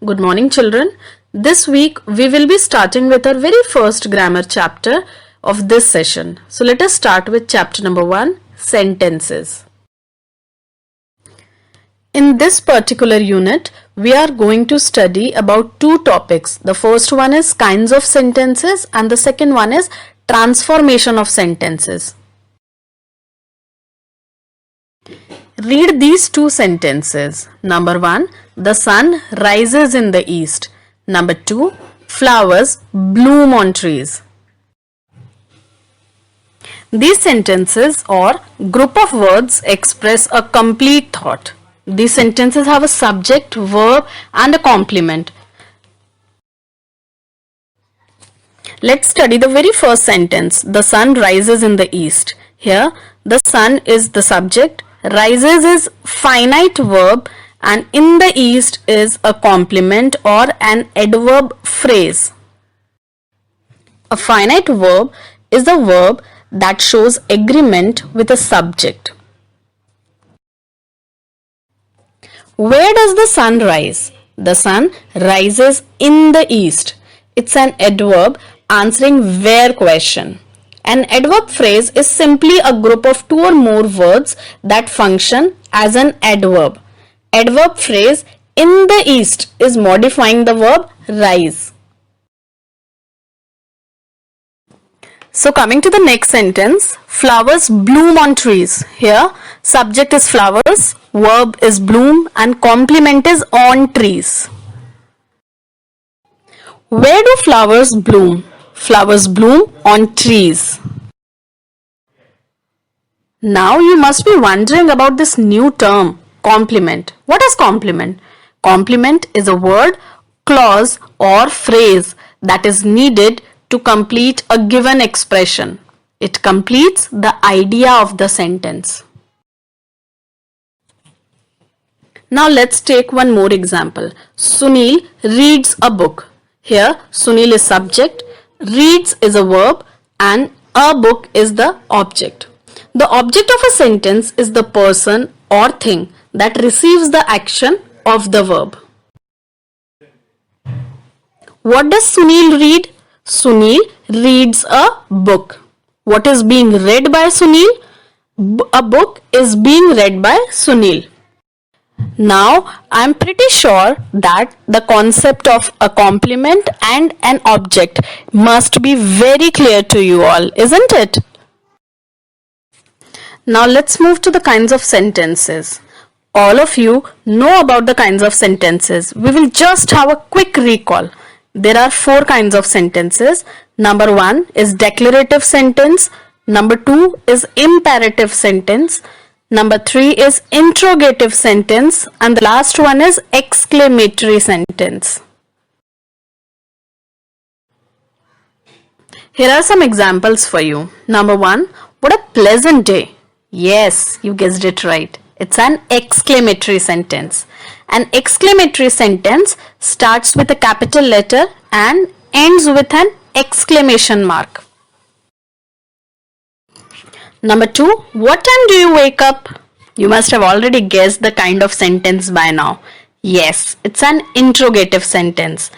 Good morning, children. This week we will be starting with our very first grammar chapter of this session. So let us start with chapter number 1, sentences. In this particular unit, we are going to study about two topics. The first one is kinds of sentences and the second one is transformation of sentences. Read these two sentences. Number 1, the sun rises in the east. Number 2, flowers bloom on trees. These sentences or group of words express a complete thought. These sentences have a subject, verb and a complement. Let's study the very first sentence. The sun rises in the east. Here, the sun is the subject, rises is finite verb and in the east is a complement or an adverb phrase. A finite verb is the verb that shows agreement with a subject. Where does the sun rise? The sun rises in the east. It's an adverb answering where question. An adverb phrase is simply a group of two or more words that function as an adverb. Adverb phrase in the east is modifying the verb rise. So coming to the next sentence, flowers bloom on trees. Here, subject is flowers, verb is bloom and complement is on trees. Where do flowers bloom? Flowers bloom on trees. Now you must be wondering about this new term, complement. What is complement? Complement is a word, clause or phrase that is needed to complete a given expression. It completes the idea of the sentence. Now let's take one more example. Sunil reads a book. Here Sunil is subject, reads is a verb and a book is the object. The object of a sentence is the person or thing that receives the action of the verb. What does Sunil read? Sunil reads a book. What is being read by Sunil? A book is being read by Sunil. Now, I am pretty sure that the concept of a complement and an object must be very clear to you all, isn't it? Now, let's move to the kinds of sentences. All of you know about the kinds of sentences. We will just have a quick recall. There are 4 kinds of sentences. Number 1 is declarative sentence. Number 2 is imperative sentence. Number 3 is interrogative sentence and the last one is exclamatory sentence. Here are some examples for you. Number 1, what a pleasant day. Yes, you guessed it right. It's an exclamatory sentence. An exclamatory sentence starts with a capital letter and ends with an exclamation mark. Number 2, what time do you wake up? You must have already guessed the kind of sentence by now. Yes, it's an interrogative sentence.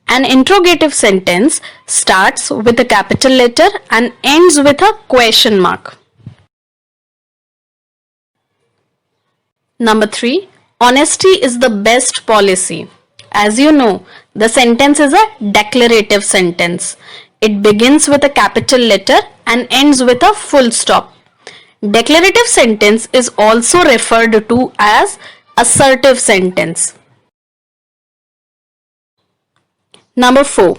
An interrogative sentence starts with a capital letter and ends with a question mark. Number 3, honesty is the best policy. As you know, the sentence is a declarative sentence. It begins with a capital letter and ends with a full stop. Declarative sentence is also referred to as assertive sentence. Number 4,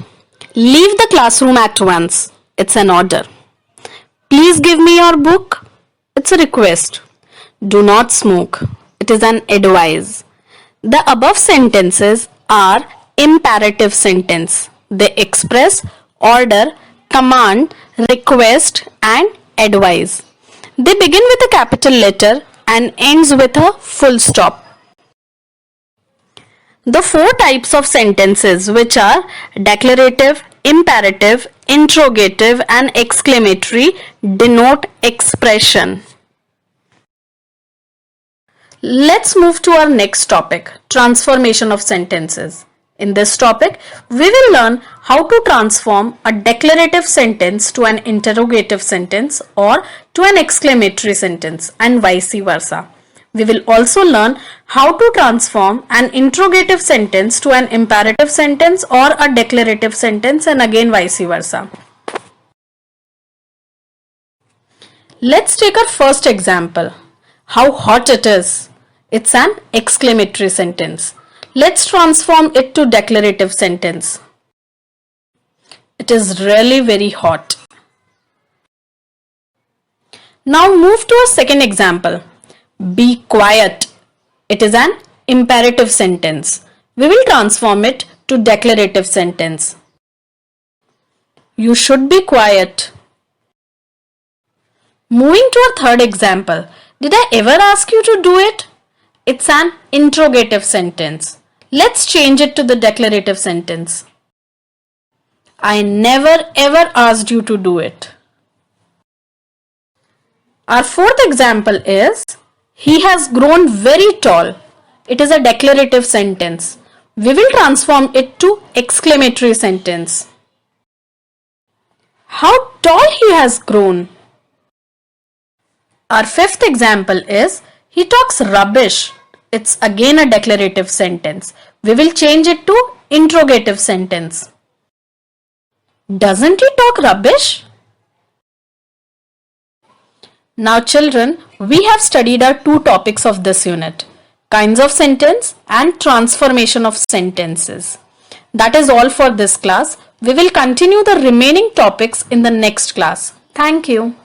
leave the classroom at once. It's an order. Please give me your book. It's a request. Do not smoke. It is an advice. The above sentences are imperative sentence. They express order, command, request and advice. They begin with a capital letter and ends with a full stop. The 4 types of sentences, which are declarative, imperative, interrogative and exclamatory, denote expression. Let's move to our next topic, transformation of sentences. In this topic, we will learn how to transform a declarative sentence to an interrogative sentence or to an exclamatory sentence and vice versa. We will also learn how to transform an interrogative sentence to an imperative sentence or a declarative sentence and again vice versa. Let's take our first example. How hot it is. It's an exclamatory sentence. Let's transform it to declarative sentence. It is really very hot. Now move to a second example. Be quiet. It is an imperative sentence. We will transform it to declarative sentence. You should be quiet. Moving to our third example. Did I ever ask you to do it? It's an interrogative sentence. Let's change it to the declarative sentence. I never ever asked you to do it. Our fourth example is, he has grown very tall. It is a declarative sentence. We will transform it to exclamatory sentence. How tall he has grown. Our fifth example is, he talks rubbish. It's again a declarative sentence. We will change it to interrogative sentence. Doesn't he talk rubbish? Now children, we have studied our two topics of this unit. Kinds of sentence and transformation of sentences. That is all for this class. We will continue the remaining topics in the next class. Thank you.